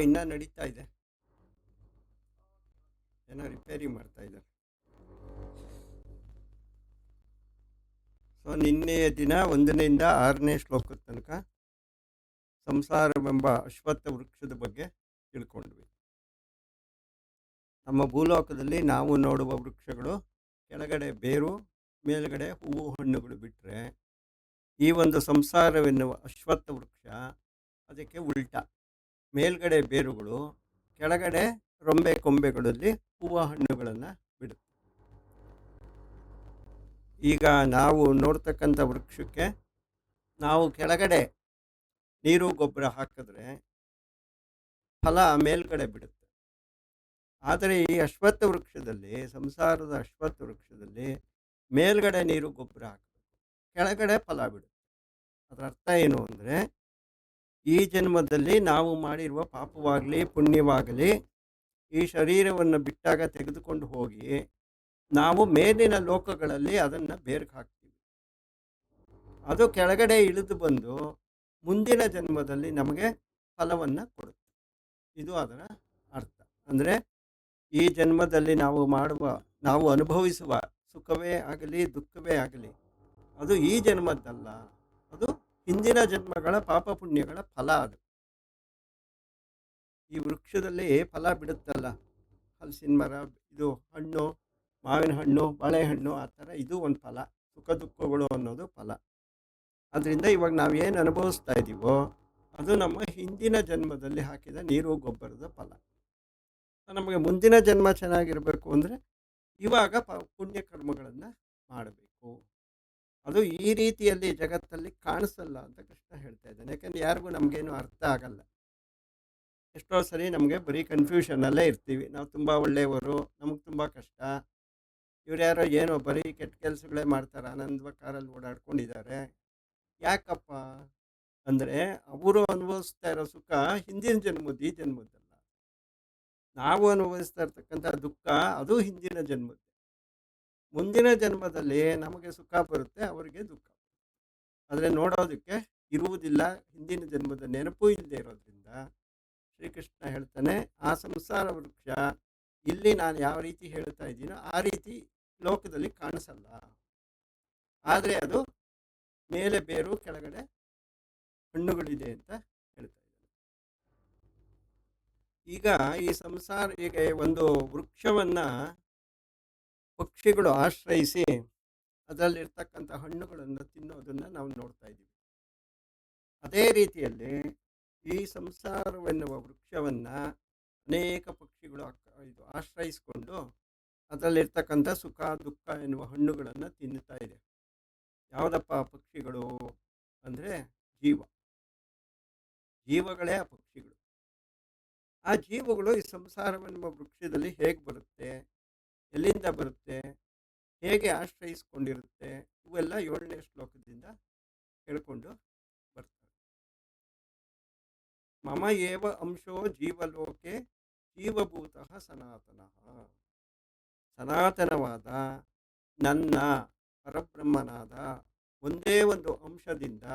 ಇನ್ನೂ ನಡೀತಾ ಇದೆ. ಏನೋ ರಿಪೇರಿ ಮಾಡ್ತಾ ಇದ್ದಾರೆ. ಸೊ ನಿನ್ನೆಯ ದಿನ 1ರಿಂದ 6ನೇ ಶ್ಲೋಕದ ತನಕ ಸಂಸಾರವೆಂಬ ಅಶ್ವತ್ಥ ವೃಕ್ಷದ ಬಗ್ಗೆ ತಿಳ್ಕೊಂಡ್ವಿ. ನಮ್ಮ ಭೂಲೋಕದಲ್ಲಿ ನಾವು ನೋಡುವ ವೃಕ್ಷಗಳು ಕೆಳಗಡೆ ಬೇರು, ಮೇಲ್ಗಡೆ ಹೂವು ಹಣ್ಣುಗಳು ಬಿಟ್ಟರೆ, ಈ ಒಂದು ಸಂಸಾರವೆನ್ನುವ ಅಶ್ವತ್ಥ ವೃಕ್ಷ ಅದಕ್ಕೆ ಉಲ್ಟ. ಮೇಲ್ಗಡೆ ಬೇರುಗಳು, ಕೆಳಗಡೆ ರೊಂಬೆ ಕೊಂಬೆಗಳಲ್ಲಿ ಹೂವು ಹಣ್ಣುಗಳನ್ನು ಬಿಡುತ್ತೆ. ಈಗ ನಾವು ನೋಡ್ತಕ್ಕಂಥ ವೃಕ್ಷಕ್ಕೆ ನಾವು ಕೆಳಗಡೆ ನೀರು ಗೊಬ್ಬರ ಹಾಕಿದ್ರೆ ಫಲ ಮೇಲ್ಗಡೆ ಬಿಡುತ್ತೆ. ಆದರೆ ಈ ಅಶ್ವತ್ಥ ವೃಕ್ಷದಲ್ಲಿ, ಸಂಸಾರದ ಅಶ್ವತ್ಥ ವೃಕ್ಷದಲ್ಲಿ ಮೇಲ್ಗಡೆ ನೀರು ಗೊಬ್ಬರ ಹಾಕಬೇಕು, ಕೆಳಗಡೆ ಫಲ ಬಿಡುತ್ತೆ. ಅದರ ಅರ್ಥ ಏನು ಅಂದರೆ, ಈ ಜನ್ಮದಲ್ಲಿ ನಾವು ಮಾಡಿರುವ ಪಾಪವಾಗಲಿ ಪುಣ್ಯವಾಗಲಿ ಈ ಶರೀರವನ್ನು ಬಿಟ್ಟಾಗ ತೆಗೆದುಕೊಂಡು ಹೋಗಿ ನಾವು ಮೇಲಿನ ಲೋಕಗಳಲ್ಲಿ ಅದನ್ನು ಬೇರ್ಗೆ ಹಾಕ್ತೀವಿ. ಅದು ಕೆಳಗಡೆ ಇಳಿದು ಬಂದು ಮುಂದಿನ ಜನ್ಮದಲ್ಲಿ ನಮಗೆ ಫಲವನ್ನು ಕೊಡುತ್ತೆ. ಇದು ಅದರ ಅರ್ಥ. ಅಂದರೆ ಈ ಜನ್ಮದಲ್ಲಿ ನಾವು ಅನುಭವಿಸುವ ಸುಖವೇ ಆಗಲಿ ದುಃಖವೇ ಆಗಲಿ ಅದು ಈ ಜನ್ಮದ್ದಲ್ಲ, ಅದು ಹಿಂದಿನ ಜನ್ಮಗಳ ಪಾಪ ಪುಣ್ಯಗಳ ಫಲ. ಅದು ಈ ವೃಕ್ಷದಲ್ಲಿ ಫಲ ಬಿಡುತ್ತಲ್ಲ, ಹಲಸಿನ ಮರ, ಇದು ಹಣ್ಣು, ಮಾವಿನ ಹಣ್ಣು, ಬಾಳೆಹಣ್ಣು, ಆ ಥರ ಇದು ಒಂದು ಫಲ. ಸುಖ ದುಃಖಗಳು ಅನ್ನೋದು ಫಲ. ಅದರಿಂದ ಇವಾಗ ನಾವೇನು ಅನುಭವಿಸ್ತಾ ಇದ್ದೀವೋ ಅದು ನಮ್ಮ ಹಿಂದಿನ ಜನ್ಮದಲ್ಲಿ ಹಾಕಿದ ನೀರು ಗೊಬ್ಬರದ ಫಲ. ನಮಗೆ ಮುಂದಿನ ಜನ್ಮ ಚೆನ್ನಾಗಿರಬೇಕು ಅಂದರೆ ಇವಾಗ ಪುಣ್ಯ ಕರ್ಮಗಳನ್ನು ಮಾಡಬೇಕು. ಅದು ಈ ರೀತಿಯಲ್ಲಿ ಜಗತ್ತಲ್ಲಿ ಕಾಣಿಸಲ್ಲ ಅಂತ ಕೃಷ್ಣ ಹೇಳ್ತಾ ಇದ್ದಾನೆ. ಯಾಕಂದರೆ ಯಾರಿಗೂ ನಮಗೇನು ಅರ್ಥ ಆಗಲ್ಲ. ಎಷ್ಟೋ ಸರಿ ನಮಗೆ ಬರೀ ಕನ್ಫ್ಯೂಷನಲ್ಲೇ ಇರ್ತೀವಿ. ನಾವು ತುಂಬ ಒಳ್ಳೆಯವರು, ನಮಗೆ ತುಂಬ ಕಷ್ಟ, ಇವ್ರು ಯಾರೋ ಏನೋ ಬರೀ ಕೆಟ್ಟ ಕೆಲಸಗಳೇ ಮಾಡ್ತಾರೆ, ಆನಂದವಾಗಿ ಕಾರಲ್ಲಿ ಓಡಾಡ್ಕೊಂಡಿದ್ದಾರೆ. ಯಾಕಪ್ಪ ಅಂದರೆ ಅವರು ಅನುಭವಿಸ್ತಾ ಇರೋ ಸುಖ ಹಿಂದಿನ ಜನ್ಮದ್ದು, ಈ ಜನ್ಮದ್ದಲ್ಲ. ನಾವು ಅನುಭವಿಸ್ತಾ ಇರ್ತಕ್ಕಂಥ ದುಃಖ ಅದು ಹಿಂದಿನ ಜನ್ಮದ್ದು. ಮುಂದಿನ ಜನ್ಮದಲ್ಲಿ ನಮಗೆ ಸುಖ ಬರುತ್ತೆ, ಅವರಿಗೆ ದುಃಖ. ಆದರೆ ನೋಡೋದಕ್ಕೆ ಇರುವುದಿಲ್ಲ, ಹಿಂದಿನ ಜನ್ಮದ ನೆನಪು ಇಲ್ಲದೆ ಇರೋದ್ರಿಂದ ಶ್ರೀಕೃಷ್ಣ ಹೇಳ್ತಾನೆ, ಆ ಸಂಸಾರ ವೃಕ್ಷ ಇಲ್ಲಿ ನಾನು ಯಾವ ರೀತಿ ಹೇಳ್ತಾ ಇದ್ದೀನೋ ಆ ರೀತಿ ಲೋಕದಲ್ಲಿ ಕಾಣಿಸಲ್ಲ. ಆದರೆ ಅದು ಮೇಲೆ ಬೇರು, ಕೆಳಗಡೆ ಹಣ್ಣುಗಳಿದೆ ಅಂತ ಹೇಳ್ತಾ ಇದ್ದಾನೆ. ಈಗ ಈಗ ಒಂದು ವೃಕ್ಷವನ್ನು ಪಕ್ಷಿಗಳು ಆಶ್ರಯಿಸಿ ಅದರಲ್ಲಿರ್ತಕ್ಕಂಥ ಹಣ್ಣುಗಳನ್ನು ತಿನ್ನೋದನ್ನು ನಾವು ನೋಡ್ತಾ ಇದ್ದೀವಿ. ಅದೇ ರೀತಿಯಲ್ಲಿ ಈ ಸಂಸಾರವೆನ್ನುವ ವೃಕ್ಷವನ್ನು ಅನೇಕ ಪಕ್ಷಿಗಳು ಆಶ್ರಯಿಸಿಕೊಂಡು ಅದರಲ್ಲಿರ್ತಕ್ಕಂಥ ಸುಖ ದುಃಖ ಎನ್ನುವ ಹಣ್ಣುಗಳನ್ನು ತಿನ್ನುತ್ತಾ ಇದೆ. ಯಾವುದಪ್ಪ ಪಕ್ಷಿಗಳು ಅಂದರೆ ಜೀವಗಳೇ ಆ ಪಕ್ಷಿಗಳು. ಆ ಜೀವಗಳು ಈ ಸಂಸಾರವೆನ್ನುವ ವೃಕ್ಷದಲ್ಲಿ ಹೇಗೆ ಬರುತ್ತೆ, ಎಲ್ಲಿಂದ ಬರುತ್ತೆ, ಹೇಗೆ ಆಶ್ರಯಿಸಿಕೊಂಡಿರುತ್ತೆ, ಇವೆಲ್ಲ 7ನೇ ಶ್ಲೋಕದಿಂದ ಹೇಳ್ಕೊಂಡು ಬರ್ತಾರೆ. ಮಮ ಏವ ಅಂಶೋ ಜೀವಲೋಕೆ ಜೀವಭೂತಃ ಸನಾತನಃ. ಸನಾತನವಾದ ನನ್ನ ಪರಬ್ರಹ್ಮನಾದ ಒಂದೇ ಒಂದು ಅಂಶದಿಂದ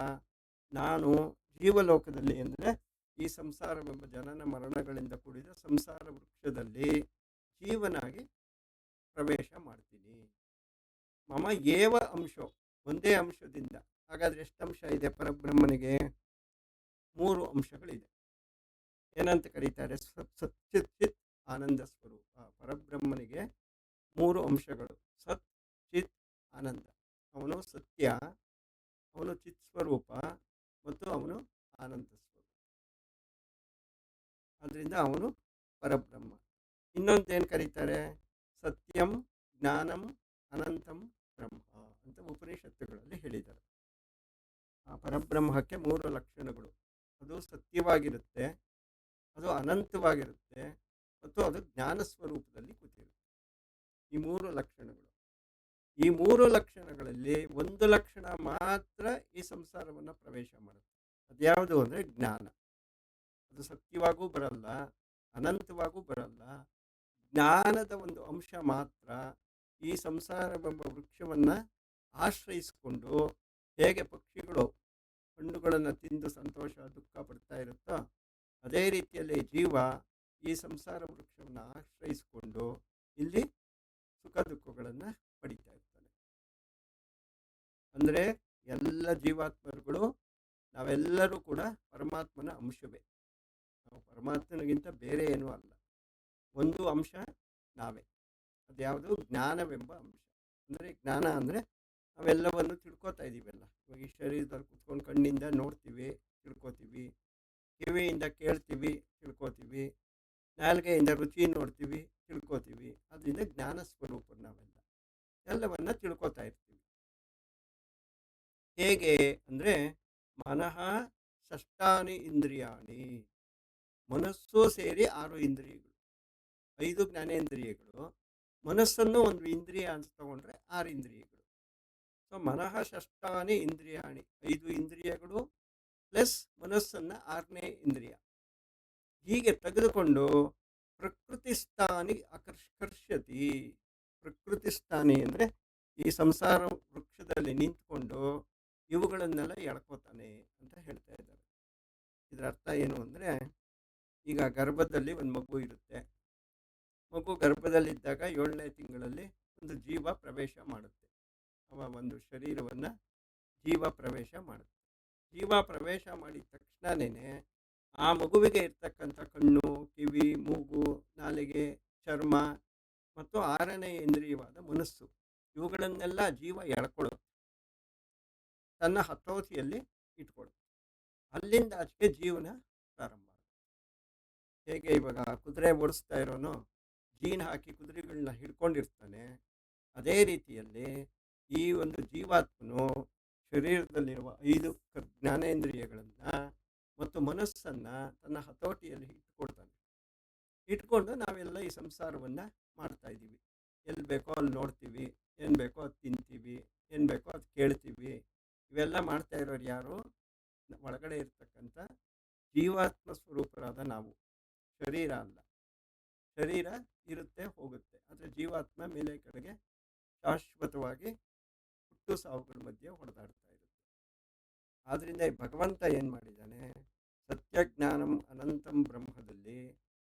ನಾನು ಜೀವಲೋಕದಲ್ಲಿ, ಅಂದರೆ ಈ ಸಂಸಾರವೆಂಬ ಜನನ ಮರಣಗಳಿಂದ ಕೂಡಿದ ಸಂಸಾರ ವೃಕ್ಷದಲ್ಲಿ ಜೀವನಾಗಿ ಪ್ರವೇಶ ಮಾಡ್ತೀನಿ. ಮಮ ಏವ ಅಂಶೋ, ಒಂದೇ ಅಂಶದಿಂದ. ಹಾಗಾದರೆ ಎಷ್ಟು ಅಂಶ ಇದೆ ಪರಬ್ರಹ್ಮನಿಗೆ? 3 ಅಂಶಗಳಿದೆ. ಏನಂತ ಕರೀತಾರೆ? ಸಚ್ಚಿತ್ ಚಿತ್ ಆನಂದ ಸ್ವರೂಪ. ಪರಬ್ರಹ್ಮನಿಗೆ 3 ಅಂಶಗಳು: ಸತ್, ಚಿತ್, ಆನಂದ. ಅವನು ಸತ್ಯ, ಅವನು ಚಿತ್ ಸ್ವರೂಪ ಮತ್ತು ಅವನು ಆನಂದ ಸ್ವರೂಪ. ಅದರಿಂದ ಅವನು ಪರಬ್ರಹ್ಮ. ಇನ್ನೊಂದೇನು ಕರೀತಾರೆ? ಸತ್ಯಂ, ಜ್ಞಾನಂ, ಅನಂತಂ ಬ್ರಹ್ಮ ಅಂತ ಉಪನಿಷತ್ತುಗಳಲ್ಲಿ ಹೇಳಿದ್ದಾರೆ. ಆ ಪರಬ್ರಹ್ಮಕ್ಕೆ 3 ಲಕ್ಷಣಗಳು: ಅದು ಸತ್ಯವಾಗಿರುತ್ತೆ, ಅದು ಅನಂತವಾಗಿರುತ್ತೆ ಮತ್ತು ಅದು ಜ್ಞಾನ ಸ್ವರೂಪದಲ್ಲಿ ಕೂತಿರುತ್ತೆ. ಈ 3 ಲಕ್ಷಣಗಳು. ಈ 3 ಲಕ್ಷಣಗಳಲ್ಲಿ ಒಂದು ಲಕ್ಷಣ ಮಾತ್ರ ಈ ಸಂಸಾರವನ್ನು ಪ್ರವೇಶ ಮಾಡುತ್ತೆ. ಅದ್ಯಾವುದು ಅಂದರೆ ಜ್ಞಾನ. ಅದು ಸತ್ಯವಾಗೂ ಬರಲ್ಲ, ಅನಂತವಾಗೂ ಬರಲ್ಲ. ಜ್ಞಾನದ ಒಂದು ಅಂಶ ಮಾತ್ರ ಈ ಸಂಸಾರವೆಂಬ ವೃಕ್ಷವನ್ನು ಆಶ್ರಯಿಸಿಕೊಂಡು, ಹೇಗೆ ಪಕ್ಷಿಗಳು ಹಣ್ಣುಗಳನ್ನು ತಿಂದು ಸಂತೋಷ ದುಃಖ ಪಡ್ತಾ ಇರುತ್ತೋ ಅದೇ ರೀತಿಯಲ್ಲಿ ಜೀವ ಈ ಸಂಸಾರ ವೃಕ್ಷವನ್ನು ಆಶ್ರಯಿಸಿಕೊಂಡು ಇಲ್ಲಿ ಸುಖ ದುಃಖಗಳನ್ನು ಪಡಿತಾ ಇರ್ತಾನೆ. ಅಂದರೆ ಎಲ್ಲ ಜೀವಾತ್ಮರುಗಳು ನಾವೆಲ್ಲರೂ ಕೂಡ ಪರಮಾತ್ಮನ ಅಂಶವೇ. ನಾವು ಪರಮಾತ್ಮನಿಗಿಂತ ಬೇರೆ ಏನೂ ಅಲ್ಲ. ಒಂದು ಅಂಶ ನಾವೇ. ಅದ್ಯಾವುದು? ಜ್ಞಾನವೆಂಬ ಅಂಶ. ಅಂದರೆ ಜ್ಞಾನ ಅಂದರೆ ನಾವೆಲ್ಲವನ್ನು ತಿಳ್ಕೊತಾ ಇದ್ದೀವಲ್ಲ. ಇವಾಗ ಈ ಶರೀರದಲ್ಲಿ ಕುತ್ಕೊಂಡು ಕಣ್ಣಿಂದ ನೋಡ್ತೀವಿ, ತಿಳ್ಕೊತೀವಿ, ಕಿವಿಯಿಂದ ಕೇಳ್ತೀವಿ, ತಿಳ್ಕೊತೀವಿ, ನಾಲ್ಗೆಯಿಂದ ರುಚಿ ನೋಡ್ತೀವಿ, ತಿಳ್ಕೊತೀವಿ. ಅದರಿಂದ ಜ್ಞಾನ ಸ್ವರೂಪ ನಾವೆಲ್ಲ ಎಲ್ಲವನ್ನ ತಿಳ್ಕೊತಾ ಇರ್ತೀವಿ. ಹೇಗೆ ಅಂದರೆ ಮನಃ ಷಷ್ಟಾನಿ ಇಂದ್ರಿಯಾಣಿ, ಮನಸ್ಸು ಸೇರಿ 6 ಇಂದ್ರಿಯಗಳು, 5 ಜ್ಞಾನೇಂದ್ರಿಯಗಳು, ಮನಸ್ಸನ್ನು ಒಂದು ಇಂದ್ರಿಯ ಅಂತ ತಗೊಂಡ್ರೆ 6 ಇಂದ್ರಿಯಗಳು. ಸೊ ಮನಃ ಷಷ್ಟಾನಿ ಇಂದ್ರಿಯಾಣಿ, 5 ಇಂದ್ರಿಯಗಳು ಪ್ಲಸ್ ಮನಸ್ಸನ್ನು 6ನೇ ಇಂದ್ರಿಯ. ಹೀಗೆ ತೆಗೆದುಕೊಂಡು ಪ್ರಕೃತಿ ಸ್ಥಾನಿ ಆಕರ್ಷತಿ. ಪ್ರಕೃತಿ ಸ್ಥಾನಿ ಅಂದರೆ ಈ ಸಂಸಾರ ವೃಕ್ಷದಲ್ಲಿ ನಿಂತ್ಕೊಂಡು ಇವುಗಳನ್ನೆಲ್ಲ ಎಳ್ಕೋತಾನೆ ಅಂತ ಹೇಳ್ತಾ ಇದ್ದಾರೆ. ಇದರ ಅರ್ಥ ಏನು ಅಂದರೆ, ಈಗ ಗರ್ಭದಲ್ಲಿ ಒಂದು ಮಗು ಇರುತ್ತೆ. ಮಗು ಗರ್ಭದಲ್ಲಿದ್ದಾಗ 7ನೇ ತಿಂಗಳಲ್ಲಿ ಒಂದು ಜೀವ ಪ್ರವೇಶ ಮಾಡುತ್ತೆ. ಅವ ಒಂದು ಶರೀರವನ್ನು ಜೀವ ಪ್ರವೇಶ ಮಾಡುತ್ತೆ. ಜೀವ ಪ್ರವೇಶ ಮಾಡಿದ ತಕ್ಷಣನೇ ಆ ಮಗುವಿಗೆ ಇರ್ತಕ್ಕಂಥ ಕಣ್ಣು, ಕಿವಿ, ಮೂಗು, ನಾಲಿಗೆ, ಚರ್ಮ ಮತ್ತು 6ನೇ ಇಂದ್ರಿಯವಾದ ಮನಸ್ಸು, ಇವುಗಳನ್ನೆಲ್ಲ ಜೀವ ಎಳ್ಕೊಳ್ಳುತ್ತೆ, ತನ್ನ ಹತೋಟಿಯಲ್ಲಿ ಇಟ್ಕೊಳ್ಳುತ್ತೆ. ಅಲ್ಲಿಂದ ಆಚೆಗೆ ಜೀವನ ಪ್ರಾರಂಭ ಆಗುತ್ತೆ. ಹೇಗೆ ಇವಾಗ ಕುದುರೆ ಓಡಿಸ್ತಾ ಇರೋನು ಜೀನ್ ಹಾಕಿ ಕುದುರೆಗಳನ್ನ ಹಿಡ್ಕೊಂಡಿರ್ತಾನೆ, ಅದೇ ರೀತಿಯಲ್ಲಿ ಈ ಒಂದು ಜೀವಾತ್ಮನು ಶರೀರದಲ್ಲಿರುವ 5 ಜ್ಞಾನೇಂದ್ರಿಯಗಳನ್ನು ಮತ್ತು ಮನಸ್ಸನ್ನು ತನ್ನ ಹತೋಟಿಯಲ್ಲಿ ಇಟ್ಕೊಳ್ತಾನೆ. ಇಟ್ಕೊಂಡು ನಾವೆಲ್ಲ ಈ ಸಂಸಾರವನ್ನು ಮಾಡ್ತಾ ಇದ್ದೀವಿ. ಎಲ್ಲಿ ಬೇಕೋ ಅಲ್ಲಿ ನೋಡ್ತೀವಿ, ಏನು ಬೇಕೋ ಅದು ತಿಂತೀವಿ, ಏನು ಬೇಕೋ ಅದು ಕೇಳ್ತೀವಿ. ಇವೆಲ್ಲ ಮಾಡ್ತಾ ಇರೋರು ಯಾರು? ಒಳಗಡೆ ಇರ್ತಕ್ಕಂಥ ಜೀವಾತ್ಮ ಸ್ವರೂಪರಾದ ನಾವು. ಶರೀರ ಅಲ್ಲ. ಶರೀರ ಇರುತ್ತೆ, ಹೋಗುತ್ತೆ. ಆದರೆ ಜೀವಾತ್ಮ ಮೇಲೆ ಕಡೆಗೆ ಶಾಶ್ವತವಾಗಿ ಹುಟ್ಟು ಸಾವುಗಳ ಮಧ್ಯೆ ಹೊಡೆದಾಡ್ತಾ ಇರುತ್ತೆ. ಆದ್ದರಿಂದ ಈ ಭಗವಂತ ಏನು ಮಾಡಿದ್ದಾನೆ? ಸತ್ಯಜ್ಞಾನಂ ಅನಂತಂ ಬ್ರಹ್ಮದಲ್ಲಿ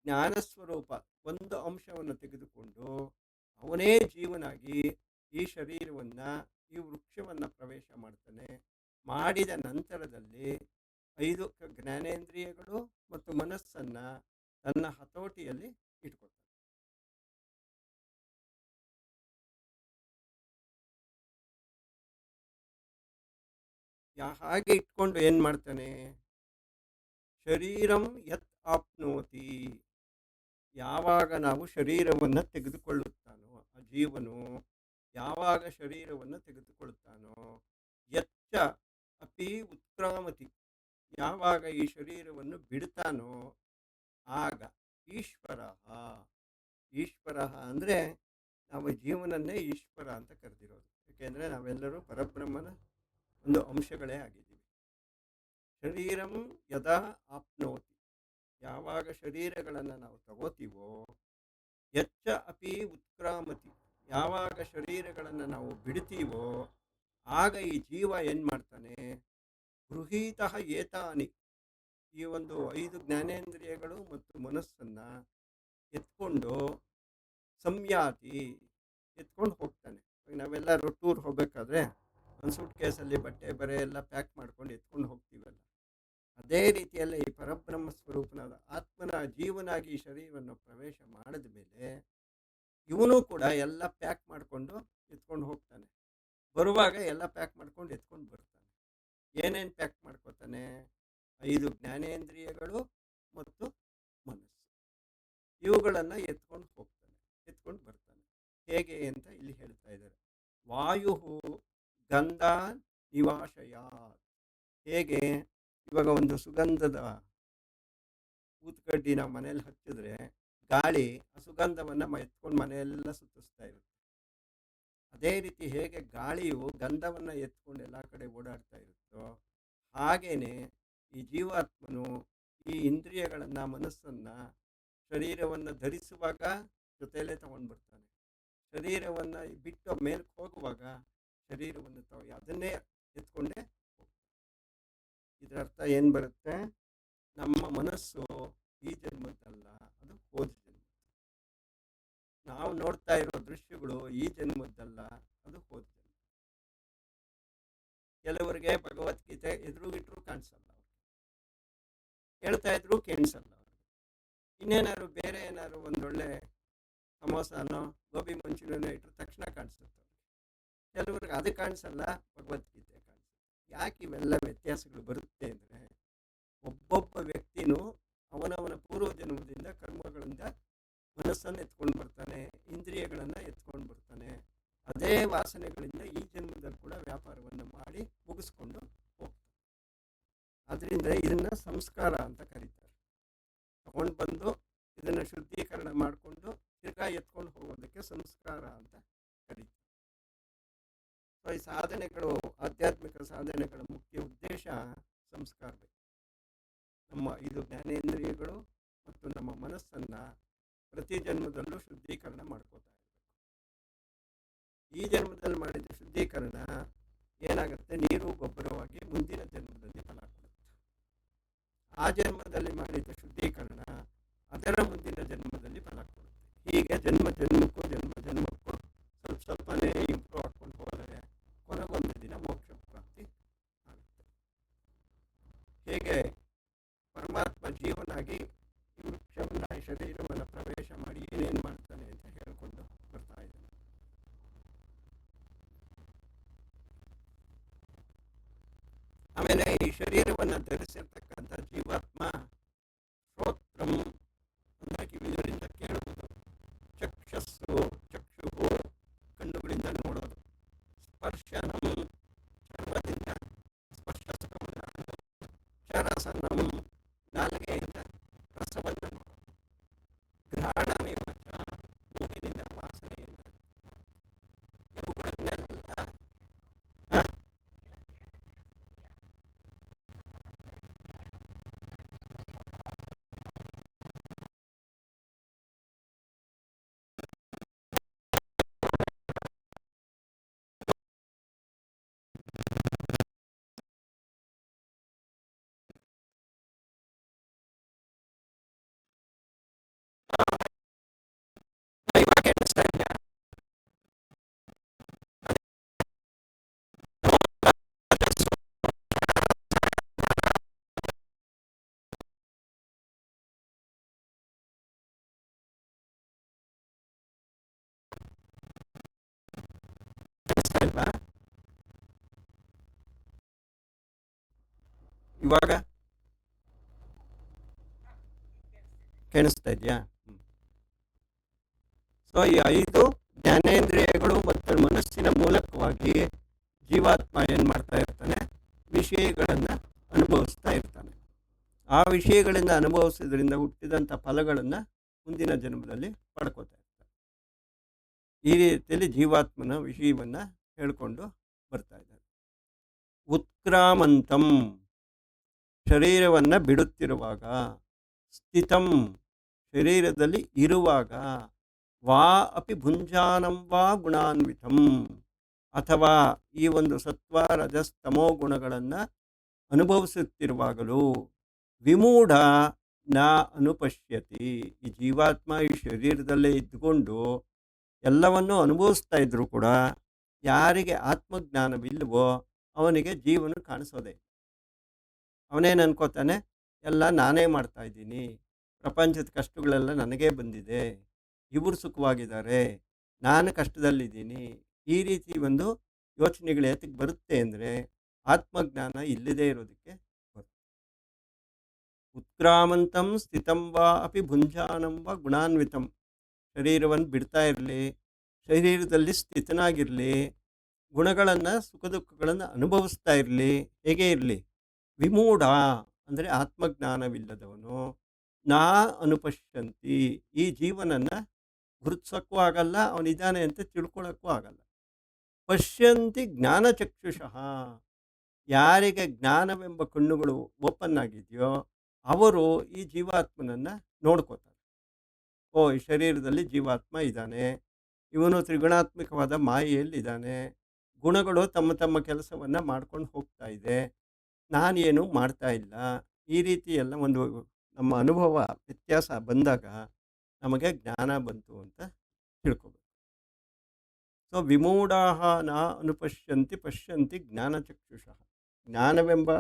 ಜ್ಞಾನಸ್ವರೂಪ ಒಂದು ಅಂಶವನ್ನು ತೆಗೆದುಕೊಂಡು ಅವನೇ ಜೀವನಾಗಿ ಈ ಶರೀರವನ್ನು, ಈ ವೃಕ್ಷವನ್ನು ಪ್ರವೇಶ ಮಾಡ್ತಾನೆ. ಮಾಡಿದ ನಂತರದಲ್ಲಿ 5 ಜ್ಞಾನೇಂದ್ರಿಯಗಳು ಮತ್ತು ಮನಸ್ಸನ್ನು ತನ್ನ ಹತೋಟಿಯಲ್ಲಿ ಇಟ್ಕೊಳ್ತಾನೆ. ಹಾಗೆ ಇಟ್ಕೊಂಡು ಏನು ಮಾಡ್ತಾನೆ? ಶರೀರಂ ಯತ್ ಆಪ್ನೋತಿ, ಯಾವಾಗ ನಾವು ಶರೀರವನ್ನು ತೆಗೆದುಕೊಳ್ಳುತ್ತಾನೋ, ಆ ಜೀವನು ಯಾವಾಗ ಶರೀರವನ್ನು ತೆಗೆದುಕೊಳ್ಳುತ್ತಾನೋ, ಯಚ್ಚ ಅಪಿ ಉತ್ಕ್ರಾಮತಿ, ಯಾವಾಗ ಈ ಶರೀರವನ್ನು ಬಿಡ್ತಾನೋ ಆಗ ಈಶ್ವರ. ಈಶ್ವರ ಅಂದರೆ ನಾವು ಜೀವನನ್ನೇ ಈಶ್ವರ ಅಂತ ಕರೆದಿರೋದು. ಯಾಕೆಂದರೆ ನಾವೆಲ್ಲರೂ ಪರಬ್ರಹ್ಮನ ಒಂದು ಅಂಶಗಳೇ ಆಗಿದ್ದೀವಿ. ಶರೀರಂ ಯದಾ ಆಪ್ನೋತಿ, ಯಾವಾಗ ಶರೀರಗಳನ್ನು ನಾವು ತಗೋತೀವೋ, ಯಚ್ಚ ಅಪಿ ಉತ್ಕ್ರಾಮತಿ, ಯಾವಾಗ ಶರೀರಗಳನ್ನು ನಾವು ಬಿಡ್ತೀವೋ ಆಗ ಈ ಜೀವ ಏನು ಮಾಡ್ತಾನೆ? ಗೃಹೀತಃ ಏತಾನಿ, ಈ ಒಂದು 5 ಜ್ಞಾನೇಂದ್ರಿಯಗಳು ಮತ್ತು ಮನಸ್ಸನ್ನು ಎತ್ಕೊಂಡು ಸಂಯಾತಿ, ಎತ್ಕೊಂಡು ಹೋಗ್ತಾನೆ. ನಾವೆಲ್ಲರೂ ಟೂರ್ ಹೋಗ್ಬೇಕಾದ್ರೆ ಒಂದು ಸೂಟ್ ಕೇಸಲ್ಲಿ ಬಟ್ಟೆ ಬರೆ ಎಲ್ಲ ಪ್ಯಾಕ್ ಮಾಡ್ಕೊಂಡು ಎತ್ಕೊಂಡು ಹೋಗ್ತೀವಲ್ಲ, ಅದೇ ರೀತಿಯಲ್ಲೇ ಈ ಪರಬ್ರಹ್ಮ ಸ್ವರೂಪನಾದ ಆತ್ಮನ ಜೀವನಾಗಿ ಈ ಶರೀರವನ್ನು ಪ್ರವೇಶ ಮಾಡಿದ ಮೇಲೆ ಇವನು ಕೂಡ ಎಲ್ಲ ಪ್ಯಾಕ್ ಮಾಡಿಕೊಂಡು ಎತ್ಕೊಂಡು ಹೋಗ್ತಾನೆ. ಬರುವಾಗ ಎಲ್ಲ ಪ್ಯಾಕ್ ಮಾಡ್ಕೊಂಡು ಎತ್ಕೊಂಡು ಬರ್ತಾನೆ. ಏನೇನು ಪ್ಯಾಕ್ ಮಾಡ್ಕೋತಾನೆ? 5 ಜ್ಞಾನೇಂದ್ರಿಯಗಳು ಮತ್ತು ಮನಸ್ಸು, ಇವುಗಳನ್ನು ಎತ್ಕೊಂಡು ಹೋಗ್ತಾನೆ, ಎತ್ಕೊಂಡು ಬರ್ತಾನೆ. ಹೇಗೆ ಅಂತ ಇಲ್ಲಿ ಹೇಳ್ತಾ ಇದ್ದಾರೆ. ವಾಯು ಗಂಧ ನಿವಾಶಯ. ಹೇಗೆ ಇವಾಗ ಒಂದು ಸುಗಂಧದ ಊತ್ಕಡ್ಡಿ ನಾವು ಮನೇಲಿ ಹಚ್ಚಿದ್ರೆ ಗಾಳಿ ಆ ಸುಗಂಧವನ್ನು ಎತ್ಕೊಂಡು ಮನೆಯೆಲ್ಲ ಸುತ್ತಿಸ್ತಾ ಇರುತ್ತೆ. ಅದೇ ರೀತಿ ಹೇಗೆ ಗಾಳಿಯು ಗಂಧವನ್ನು ಎತ್ಕೊಂಡು ಎಲ್ಲ ಕಡೆ ಓಡಾಡ್ತಾ ಇರುತ್ತೋ, ಹಾಗೇನೆ ಈ ಜೀವಾತ್ಮನು ಈ ಇಂದ್ರಿಯಗಳನ್ನು, ಮನಸ್ಸನ್ನು ಶರೀರವನ್ನು ಧರಿಸುವಾಗ ಜೊತೆಯಲ್ಲೇ ತಗೊಂಡು ಬರ್ತಾನೆ. ಶರೀರವನ್ನು ಬಿಟ್ಟು ಮೇಲಕ್ಕೆ ಹೋಗುವಾಗ ಶರೀರವನ್ನು ಅದನ್ನೇ ಎತ್ಕೊಂಡೇ ಹೋಗ್ತಾನೆ. ಇದರ ಅರ್ಥ ಏನು ಬರುತ್ತೆ? ನಮ್ಮ ಮನಸ್ಸು ಈ ಜನ್ಮದ್ದಲ್ಲ, ಅದು ಹೋದ ಜನ್ಮ. ನಾವು ನೋಡ್ತಾ ಇರೋ ದೃಶ್ಯಗಳು ಈ ಜನ್ಮದ್ದಲ್ಲ, ಅದು ಹೋದ ಜನ್ಮ. ಕೆಲವರಿಗೆ ಭಗವದ್ಗೀತೆ ಎದುರುಗಿಟ್ರು ಕಾಣಿಸಲ್ಲ, ಹೇಳ್ತಾ ಇದ್ರು ಕೇಳಿಸಲ್ಲ. ಇನ್ನೇನಾದ್ರು ಬೇರೆ ಏನಾದ್ರು ಒಂದೊಳ್ಳೆ ಸಮೋಸನೋ ಗೋಬಿ ಮಂಚೂರಿಯನೋ ಇಟ್ಟರು ತಕ್ಷಣ ಕಾಣಿಸುತ್ತೆ. ಕೆಲವ್ರಿಗೆ ಅದು ಕಾಣಿಸಲ್ಲ, ಭಗವದ್ಗೀತೆ ಕಾಣಿಸಲ್ಲ. ಯಾಕೆ ಇವೆಲ್ಲ ವ್ಯತ್ಯಾಸಗಳು ಬರುತ್ತೆ ಅಂದರೆ, ಒಬ್ಬೊಬ್ಬ ವ್ಯಕ್ತಿನೂ ಅವನವನ ಪೂರ್ವ ಜನ್ಮದಿಂದ ಕರ್ಮಗಳಿಂದ ಮನಸ್ಸನ್ನು ಎತ್ಕೊಂಡು ಬರ್ತಾನೆ, ಇಂದ್ರಿಯಗಳನ್ನು ಎತ್ಕೊಂಡು ಬರ್ತಾನೆ. ಅದೇ ವಾಸನೆಗಳಿಂದ ಈ ಜನ್ಮದಲ್ಲಿ ಕೂಡ ವ್ಯಾಪಾರವನ್ನು ಮಾಡಿ ಮುಗಿಸ್ಕೊಂಡು ಹೋಗ್ತಾನೆ. ಅದರಿಂದ ಇದನ್ನ ಸಂಸ್ಕಾರ ಅಂತ ಕರೀತಾರೆ. ತಗೊಂಡು ಬಂದು ಇದನ್ನು ಶುದ್ಧೀಕರಣ ಮಾಡಿಕೊಂಡು ತಿರ್ಗಾ ಎತ್ಕೊಂಡು ಹೋಗೋದಕ್ಕೆ ಸಂಸ್ಕಾರ ಅಂತ ಕರೀತಾರೆ. ಸೊ ಈ ಸಾಧನೆಗಳು, ಆಧ್ಯಾತ್ಮಿಕ ಸಾಧನೆಗಳ ಮುಖ್ಯ ಉದ್ದೇಶ ಸಂಸ್ಕಾರ. ನಮ್ಮ ಇದು ಜ್ಞಾನೇಂದ್ರಿಯಗಳು ಮತ್ತು ನಮ್ಮ ಮನಸ್ಸನ್ನು ಪ್ರತಿ ಜನ್ಮದಲ್ಲೂ ಶುದ್ಧೀಕರಣ ಮಾಡ್ಕೋತಾ ಇರಬೇಕು. ಈ ಜನ್ಮದಲ್ಲಿ ಮಾಡಿದ ಶುದ್ಧೀಕರಣ ಏನಾಗುತ್ತೆ, ನೀರು ಗೊಬ್ಬರವಾಗಿ ಮುಂದಿನ ಜನ್ಮದಲ್ಲಿ ಫಲ ಕೊಡುತ್ತೆ. ಆ ಜನ್ಮದಲ್ಲಿ ಮಾಡಿದ ಶುದ್ಧೀಕರಣ ಅದರ ಮುಂದಿನ ಜನ್ಮದಲ್ಲಿ ಫಲ ಕೊಡುತ್ತೆ. ಹೀಗೆ ಜನ್ಮ ಜನ್ಮಕ್ಕೂ ಸ್ವಲ್ಪ ಸ್ವಲ್ಪನೇ ಇಂಪ್ರೂವ್ ಹಾಕೊಂಡು ಹೋದರೆ ಕೊನೆಗೊಂದು ದಿನ ಮೋಕ್ಷ ಪ್ರಾಪ್ತಿ ಆಗುತ್ತೆ. ಹೇಗೆ ಪರಮಾತ್ಮ ಜೀವನಾಗಿ ಈ ವೃಕ್ಷವನ್ನ, ಈ ಶರೀರವನ್ನು ಪ್ರವೇಶ ಮಾಡಿ ಏನೇನು ಮಾಡ್ತಾನೆ ಅಂತ ಹೇಳಿಕೊಂಡು ಬರ್ತಾ ಇದ್ದಾನೆ. ಆಮೇಲೆ ಈ ಶರೀರವನ್ನು ಧರಿಸಿರ್ತಕ್ಕಂಥ ಜೀವಾತ್ಮ ಶ್ರೋತ್ರಂ ಅಂದರೆ ಕಿವಿಗಳಿಂದ ಕೇಳುವುದು, ಚಕ್ಷಸ್ಸು ಚಕ್ಷುಹು ಕಣ್ಣುಗಳಿಂದ ನೋಡೋದು, ಸ್ಪರ್ಶನಂ ಚರ್ಮದಿಂದ ಸ್ಪರ್ಶಿಸುವುದು, ಶರಸನಂ ನಾಲಿಗೆಯಿಂದ ರಸವನ್ನು ನೋಡೋದು, ಘ್ರಾಣಮೇವ ಮೂಗಿನಿಂದ ವಾಸನೆಯಿಂದ, ಇವುಗಳನ್ನೆಲ್ಲ ಇವಾಗ ಕೇಳಿಸ್ತಾ ಇದೆಯಾ? ಸೊ ಈ 5 ಜ್ಞಾನೇಂದ್ರಿಯಗಳು ಮತ್ತು ಮನಸ್ಸಿನ ಮೂಲಕವಾಗಿ ಜೀವಾತ್ಮ ಏನು ಮಾಡ್ತಾ ಇರ್ತಾನೆ, ವಿಷಯಗಳನ್ನು ಅನುಭವಿಸ್ತಾ ಇರ್ತಾನೆ. ಆ ವಿಷಯಗಳಿಂದ ಅನುಭವಿಸೋದ್ರಿಂದ ಹುಟ್ಟಿದಂಥ ಫಲಗಳನ್ನು ಮುಂದಿನ ಜನ್ಮದಲ್ಲಿ ಪಡ್ಕೋತಾ ಇರ್ತಾನೆ. ಈ ರೀತಿಯಲ್ಲಿ ಜೀವಾತ್ಮನ ವಿಷಯವನ್ನು ಹೇಳ್ಕೊಂಡು ಬರ್ತಾ ಇದ್ದಾರೆ. ಉತ್ಕ್ರಾಮಂತಂ ಶರೀರವನ್ನು ಬಿಡುತ್ತಿರುವಾಗ, ಸ್ಥಿತಂ ಶರೀರದಲ್ಲಿ ಇರುವಾಗ, ವಾ ಅಪಿ ಭುಂಜಾನಂ ವಾ ಗುಣಾನ್ವಿತಂ ಅಥವಾ ಈ ಒಂದು ಸತ್ವ ರಜಸ್ ತಮೋ ಗುಣಗಳನ್ನು ಅನುಭವಿಸುತ್ತಿರುವಾಗಲೂ, ವಿಮೂಢ ನ ಅನುಪಶ್ಯತಿ ಈ ಜೀವಾತ್ಮ ಈ ಶರೀರದಲ್ಲೇ ಇದ್ದುಕೊಂಡು ಎಲ್ಲವನ್ನೂ ಅನುಭವಿಸ್ತಾ ಇದ್ರೂ ಕೂಡ ಯಾರಿಗೆ ಆತ್ಮಜ್ಞಾನವಿಲ್ಲವೋ ಅವನಿಗೆ ಜೀವನ ಕಾಣಿಸೋದೇ. ಅವನೇನು ಅನ್ಕೋತಾನೆ, ಎಲ್ಲ ನಾನೇ ಮಾಡ್ತಾ ಇದ್ದೀನಿ, ಪ್ರಪಂಚದ ಕಷ್ಟಗಳೆಲ್ಲ ನನಗೇ ಬಂದಿದೆ, ಇವರು ಸುಖವಾಗಿದ್ದಾರೆ, ನಾನು ಕಷ್ಟದಲ್ಲಿದ್ದೀನಿ. ಈ ರೀತಿ ಒಂದು ಯೋಚನೆಗಳು ಯಾತಕ್ಕೆ ಬರುತ್ತೆ ಅಂದರೆ ಆತ್ಮಜ್ಞಾನ ಇಲ್ಲದೇ ಇರೋದಕ್ಕೆ ಬರುತ್ತೆ. ಉತ್ಕ್ರಾಮಂತಂ ಸ್ಥಿತಂ ವಾ ಅಪಿ ಭುಂಜಾನಂ ವಾ ಗುಣಾನ್ವಿತಂ ಶರೀರವನ್ನು ಬಿಡ್ತಾ ಇರಲಿ, ಶರೀರದಲ್ಲಿ ಸ್ಥಿತನಾಗಿರಲಿ, ಗುಣಗಳನ್ನು ಸುಖ ದುಃಖಗಳನ್ನು ಅನುಭವಿಸ್ತಾ ಇರಲಿ, ಹೇಗೆ ಇರಲಿ, ವಿಮೂಢ ಅಂದರೆ ಆತ್ಮಜ್ಞಾನವಿಲ್ಲದವನು, ನಾ ಅನುಪಶ್ಯಂತಿ ಈ ಜೀವನನ್ನು ಗುರುತಿಸೋಕ್ಕೂ ಆಗಲ್ಲ, ಅವನಿದ್ದಾನೆ ಅಂತ ತಿಳ್ಕೊಳ್ಳೋಕ್ಕೂ ಆಗಲ್ಲ. ಪಶ್ಯಂತಿ ಜ್ಞಾನಚಕ್ಷುಷಃ ಯಾರಿಗೆ ಜ್ಞಾನವೆಂಬ ಕಣ್ಣುಗಳು ಓಪನ್ ಆಗಿದೆಯೋ ಅವರು ಈ ಜೀವಾತ್ಮನನ್ನು ನೋಡ್ಕೋತಾರೆ. ಓ, ಈ ಶರೀರದಲ್ಲಿ ಜೀವಾತ್ಮ ಇದ್ದಾನೆ, ಇವನು ತ್ರಿಗುಣಾತ್ಮಕವಾದ ಮಾಯೆಯಲ್ಲಿದ್ದಾನೆ, ಗುಣಗಳು ತಮ್ಮ ತಮ್ಮ ಕೆಲಸವನ್ನು ಮಾಡ್ಕೊಂಡು ಹೋಗ್ತಾ ಇದೆ, ನಾನೇನು ಮಾಡ್ತಾ ಇಲ್ಲ, ಈ ರೀತಿ ಎಲ್ಲ ಒಂದು ನಮ್ಮ ಅನುಭವ ವ್ಯತ್ಯಾಸ ಬಂದಾಗ ನಮಗೆ ಜ್ಞಾನ ಬಂತು ಅಂತ ತಿಳ್ಕೊಬೇಕು. ಸೊ ವಿಮೂಢಾಹ ನ ಅನುಪಶ್ಯಂತಿ ಪಶ್ಯಂತಿ ಜ್ಞಾನಚಕ್ಷುಷಃ. ಜ್ಞಾನವೆಂಬ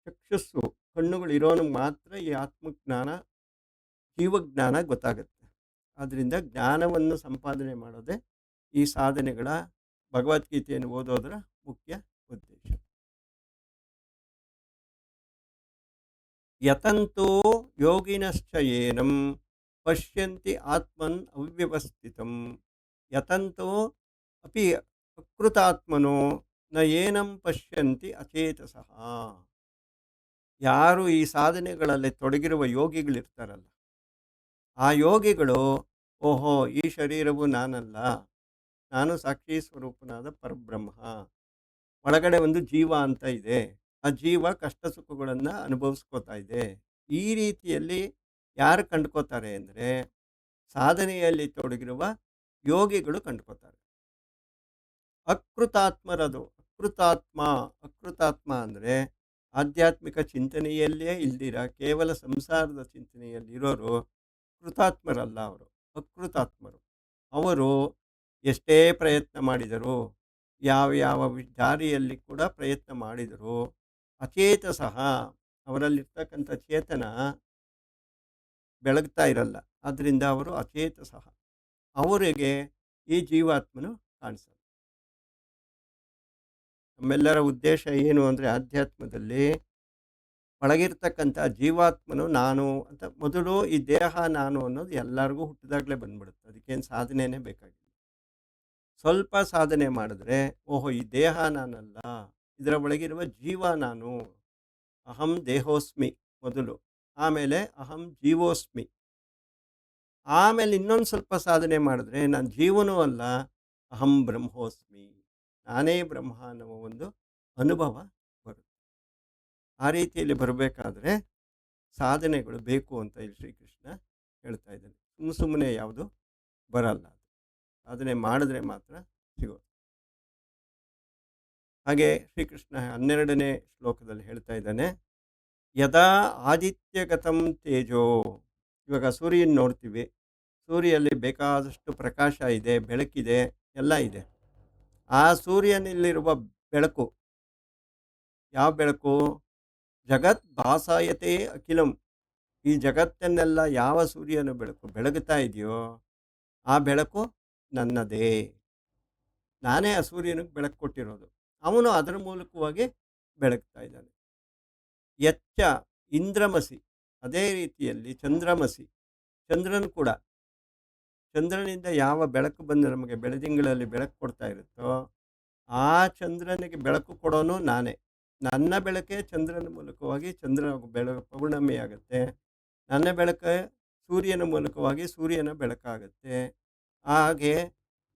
ಚಕ್ಷುಸ್ಸು ಕಣ್ಣುಗಳು ಇರೋನಿಗೆ ಮಾತ್ರ ಈ ಆತ್ಮಜ್ಞಾನ ಜೀವಜ್ಞಾನ ಗೊತ್ತಾಗುತ್ತೆ. ಆದ್ದರಿಂದ ಜ್ಞಾನವನ್ನು ಸಂಪಾದನೆ ಮಾಡೋದೇ ಈ ಸಾಧನೆಗಳ ಭಗವದ್ಗೀತೆಯನ್ನು ಓದೋದರ ಮುಖ್ಯ ಉದ್ದೇಶ. ಯತಂತೋ ಯೋಗಿನಶ್ಚ ಏನಂ ಪಶ್ಯಂತಿ ಆತ್ಮನ್ ಅವ್ಯವಸ್ಥಿತಂ ಯತಂತೋ ಅಪಿ ಅಕೃತಾತ್ಮನೋ ನ ಏನಂ ಪಶ್ಯಂತಿ ಅಚೇತಸಃ. ಯಾರು ಈ ಸಾಧನೆಗಳಲ್ಲಿ ತೊಡಗಿರುವ ಯೋಗಿಗಳಿರ್ತಾರಲ್ಲ, ಆ ಯೋಗಿಗಳು ಓಹೋ ಈ ಶರೀರವು ನಾನಲ್ಲ, ನಾನು ಸಾಕ್ಷಿ ಸ್ವರೂಪನಾದ ಪರಬ್ರಹ್ಮ, ಒಳಗಡೆ ಒಂದು ಜೀವ ಅಂತ ಇದೆ, ಆ ಜೀವ ಕಷ್ಟ ಸುಖಗಳನ್ನು ಅನುಭವಿಸ್ಕೋತಾ ಇದೆ. ಈ ರೀತಿಯಲ್ಲಿ ಯಾರು ಕಂಡ್ಕೋತಾರೆ ಅಂದರೆ ಸಾಧನೆಯಲ್ಲಿ ತೊಡಗಿರುವ ಯೋಗಿಗಳು ಕಂಡ್ಕೋತಾರೆ. ಅಕೃತಾತ್ಮರದು ಅಕೃತಾತ್ಮ ಅಂದರೆ ಆಧ್ಯಾತ್ಮಿಕ ಚಿಂತನೆಯಲ್ಲೇ ಇಲ್ದಿರ ಕೇವಲ ಸಂಸಾರದ ಚಿಂತನೆಯಲ್ಲಿರೋರು ಕೃತಾತ್ಮರಲ್ಲ. ಅವರು ಅಕೃತಾತ್ಮರು. ಅವರು ಎಷ್ಟೇ ಪ್ರಯತ್ನ ಮಾಡಿದರು, ಯಾವ ದಾರಿಯಲ್ಲಿ ಕೂಡ ಪ್ರಯತ್ನ ಮಾಡಿದರು, ಅಚೇತಸಃ ಅವರಲ್ಲಿರ್ತಕ್ಕಂಥ ಚೇತನ ಬೆಳಗ್ತಾ ಇರಲ್ಲ. ಆದ್ದರಿಂದ ಅವರು ಅಚೇತಸಃ, ಅವರಿಗೆ ಈ ಜೀವಾತ್ಮನು ಕಾಣಿಸಲ್ಲ. ನಮ್ಮೆಲ್ಲರ ಉದ್ದೇಶ ಏನು ಅಂದರೆ ಆಧ್ಯಾತ್ಮದಲ್ಲಿ ಒಳಗಿರ್ತಕ್ಕಂಥ ಜೀವಾತ್ಮನು ನಾನು ಅಂತ ಮೊದಲು ಈ ದೇಹ ನಾನು ಅನ್ನೋದು ಎಲ್ಲರಿಗೂ ಹುಟ್ಟಿದಾಗಲೇ ಬಂದ್ಬಿಡುತ್ತೆ. ಅದಕ್ಕೇನು ಸಾಧನೆಯೇ ಬೇಕಾಗಿಲ್ಲ. ಸ್ವಲ್ಪ ಸಾಧನೆ ಮಾಡಿದ್ರೆ ಓಹೋ ಈ ದೇಹ ನಾನಲ್ಲ, ಇದರ ಒಳಗಿರುವ ಜೀವ ನಾನು, ಅಹಂ ದೇಹೋಸ್ಮಿ ಮೊದಲು, ಆಮೇಲೆ ಅಹಂ ಜೀವೋಸ್ಮಿ, ಆಮೇಲೆ ಇನ್ನೊಂದು ಸ್ವಲ್ಪ ಸಾಧನೆ ಮಾಡಿದ್ರೆ ನಾನು ಜೀವನೂ ಅಲ್ಲ, ಅಹಂ ಬ್ರಹ್ಮೋಸ್ಮಿ, ನಾನೇ ಬ್ರಹ್ಮ ಅನ್ನುವ ಒಂದು ಅನುಭವ ಬರುತ್ತೆ. ಆ ರೀತಿಯಲ್ಲಿ ಬರಬೇಕಾದ್ರೆ ಸಾಧನೆಗಳು ಬೇಕು ಅಂತ ಇಲ್ಲಿ ಶ್ರೀಕೃಷ್ಣ ಹೇಳ್ತಾ ಇದ್ದಾನೆ. ಸುಮ್ಮನೆ ಯಾವುದು ಬರಲ್ಲ, ಸಾಧನೆ ಮಾಡಿದ್ರೆ ಮಾತ್ರ ಸಿಗೋದು. ಹಾಗೆ ಶ್ರೀಕೃಷ್ಣ 12ನೇ ಶ್ಲೋಕದಲ್ಲಿ ಹೇಳ್ತಾ ಇದ್ದಾನೆ, ಯದಾ ಆದಿತ್ಯಗತಂ ತೇಜೋ. ಇವಾಗ ಸೂರ್ಯನ ನೋಡ್ತೀವಿ, ಸೂರ್ಯಲ್ಲಿ ಬೇಕಾದಷ್ಟು ಪ್ರಕಾಶ ಇದೆ, ಬೆಳಕಿದೆ, ಎಲ್ಲ ಇದೆ. ಆ ಸೂರ್ಯನಲ್ಲಿರುವ ಬೆಳಕು ಯಾವ ಬೆಳಕು? ಜಗತ್ ಭಾಸಾಯತೆ ಅಖಿಲಂ. ಈ ಜಗತ್ತನ್ನೆಲ್ಲ ಯಾವ ಸೂರ್ಯನ ಬೆಳಕು ಬೆಳಗುತ್ತಾ ಇದೆಯೋ ಆ ಬೆಳಕು ನನ್ನದೇ. ನಾನೇ ಆ ಸೂರ್ಯನಿಗೆ ಬೆಳಕು ಕೊಟ್ಟಿರೋದು, ಅವನು ಅದರ ಮೂಲಕವಾಗಿ ಬೆಳಗ್ತಾ ಇದ್ದಾನೆ. ಎಚ್ಚ ಇಂದ್ರಮಸಿ, ಅದೇ ರೀತಿಯಲ್ಲಿ ಚಂದ್ರಮಸಿ, ಚಂದ್ರನು ಕೂಡ, ಚಂದ್ರನಿಂದ ಯಾವ ಬೆಳಕು ಬಂದು ನಮಗೆ ಬೆಳದಿಂಗಳಲ್ಲಿ ಬೆಳಕು ಕೊಡ್ತಾ ಇರುತ್ತೋ ಆ ಚಂದ್ರನಿಗೆ ಬೆಳಕು ಕೊಡೋನು ನಾನೇ. ನನ್ನ ಬೆಳಕೆ ಚಂದ್ರನ ಮೂಲಕವಾಗಿ ಪೌರ್ಣಮಿ ಆಗುತ್ತೆ, ನನ್ನ ಬೆಳಕೆ ಸೂರ್ಯನ ಮೂಲಕವಾಗಿ ಸೂರ್ಯನ ಬೆಳಕಾಗುತ್ತೆ. ಹಾಗೆ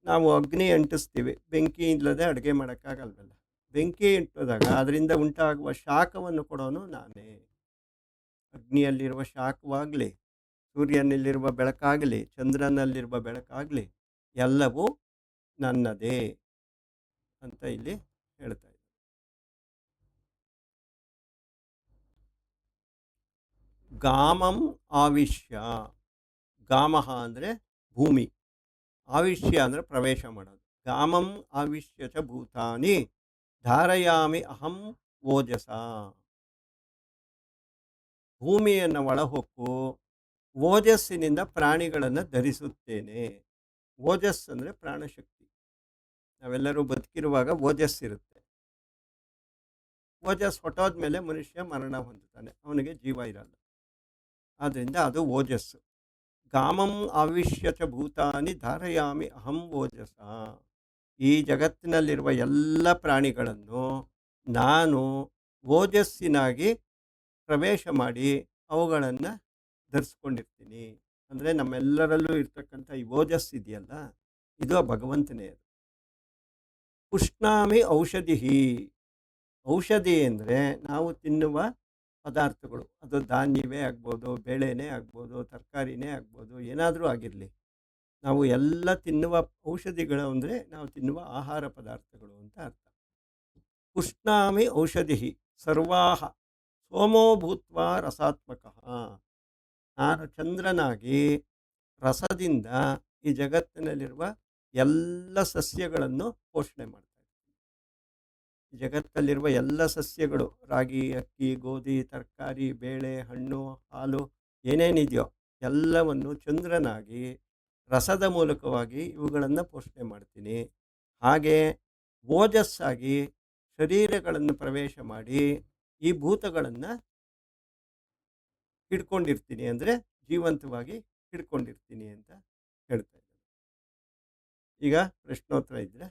ನಾವು ಅಗ್ನಿ ಅಂಟಿಸ್ತೀವಿ, ಬೆಂಕಿ ಇಲ್ಲದೆ ಅಡುಗೆ ಮಾಡೋಕ್ಕಾಗಲ್ವಲ್ಲ. ಬೆಂಕಿ ಇಟ್ಟೋದಾಗ ಅದರಿಂದ ಉಂಟಾಗುವ ಶಾಖವನ್ನು ಕೊಡೋನು ನಾನೇ. ಅಗ್ನಿಯಲ್ಲಿರುವ ಶಾಖವಾಗಲಿ, ಸೂರ್ಯನಲ್ಲಿರುವ ಬೆಳಕಾಗಲಿ, ಚಂದ್ರನಲ್ಲಿರುವ ಬೆಳಕಾಗಲಿ, ಎಲ್ಲವೂ ನನ್ನದೇ ಅಂತ ಇಲ್ಲಿ ಹೇಳ್ತಾ ಇದ್ದಾರೆ. ಗಾಮಂ ಆವಿಶ್ಯ, ಗಾಮಃ ಅಂದರೆ ಭೂಮಿ, ಆವಿಶ್ಯ ಅಂದರೆ ಪ್ರವೇಶ ಮಾಡೋದು. ಗಾಮಂ ಆವಿಶ್ಯ ಚ ಭೂತಾನಿ ಧಾರಯಾಮಿ ಅಹಂ ಓಜಸ. ಭೂಮಿಯನ್ನು ಒಳಹೊಕ್ಕು ಓಜಸ್ಸಿನಿಂದ ಪ್ರಾಣಿಗಳನ್ನು ಧರಿಸುತ್ತೇನೆ. ಓಜಸ್ ಅಂದರೆ ಪ್ರಾಣಶಕ್ತಿ. ನಾವೆಲ್ಲರೂ ಬದುಕಿರುವಾಗ ಓಜಸ್ಸಿರುತ್ತೆ. ಓಜಸ್ ಹೊಟ್ಟೋದ್ಮೇಲೆ ಮನುಷ್ಯ ಮರಣ ಹೊಂದುತ್ತಾನೆ, ಅವನಿಗೆ ಜೀವ ಇರಲ್ಲ. ಆದ್ದರಿಂದ ಅದು ಓಜಸ್ಸು. ಗಾಮಂ ಆವಿಶ್ಯ ಚ ಭೂತಾನಿ ಧಾರಯಾಮಿ ಅಹಂ ಓಜಸ. ಈ ಜಗತ್ತಿನಲ್ಲಿರುವ ಎಲ್ಲ ಪ್ರಾಣಿಗಳನ್ನು ನಾನು ಓಜಸ್ಸಿನಾಗಿ ಪ್ರವೇಶ ಮಾಡಿ ಅವುಗಳನ್ನು ಧರಿಸ್ಕೊಂಡಿರ್ತೀನಿ. ಅಂದರೆ ನಮ್ಮೆಲ್ಲರಲ್ಲೂ ಇರ್ತಕ್ಕಂಥ ಈ ಓಜಸ್ ಇದೆಯಲ್ಲ, ಇದು ಭಗವಂತನೇ. ಅದು ಉಷ್ಣಾಮಿ ಔಷಧಿ. ಔಷಧಿ ಅಂದರೆ ನಾವು ತಿನ್ನುವ ಪದಾರ್ಥಗಳು, ಅದು ಧಾನ್ಯವೇ ಆಗ್ಬೋದು, ಬೇಳೆನೇ ಆಗ್ಬೋದು, ತರಕಾರಿನೇ ಆಗ್ಬೋದು, ಏನಾದರೂ ಆಗಿರಲಿ, ನಾವು ಎಲ್ಲ ತಿನ್ನುವ ಔಷಧಿಗಳು ಅಂದರೆ ನಾವು ತಿನ್ನುವ ಆಹಾರ ಪದಾರ್ಥಗಳು ಅಂತ ಅರ್ಥ. ಉಷ್ಣಾಮಿ ಔಷಧಿ ಸರ್ವಾಹ ಸೋಮೋ ಭೂತ್ವ ರಸಾತ್ಮಕಃ. ನಾನು ಚಂದ್ರನಾಗಿ ರಸದಿಂದ ಈ ಜಗತ್ತಿನಲ್ಲಿರುವ ಎಲ್ಲ ಸಸ್ಯಗಳನ್ನು ಪೋಷಣೆ ಮಾಡ್ತಾ ಇದ್ದೀನಿ. ಈ ಜಗತ್ತಲ್ಲಿರುವ ಎಲ್ಲ ಸಸ್ಯಗಳು, ರಾಗಿ, ಅಕ್ಕಿ, ಗೋಧಿ, ತರಕಾರಿ, ಬೇಳೆ, ಹಣ್ಣು, ಹಾಲು, ಏನೇನಿದೆಯೋ ಎಲ್ಲವನ್ನು ಚಂದ್ರನಾಗಿ ರಸದ ಮೂಲಕವಾಗಿ ಇವುಗಳನ್ನು ಪೋಷಣೆ ಮಾಡ್ತೀನಿ. ಹಾಗೆ ಓಜಸ್ಸಾಗಿ ಶರೀರಗಳನ್ನು ಪ್ರವೇಶ ಮಾಡಿ ಈ ಭೂತಗಳನ್ನು ಹಿಡ್ಕೊಂಡಿರ್ತೀನಿ, ಅಂದರೆ ಜೀವಂತವಾಗಿ ಹಿಡ್ಕೊಂಡಿರ್ತೀನಿ ಅಂತ ಹೇಳ್ತಾ ಇದ್ದಾರೆ. ಈಗ ಪ್ರಶ್ನೋತ್ತರ ಇದ್ರೆ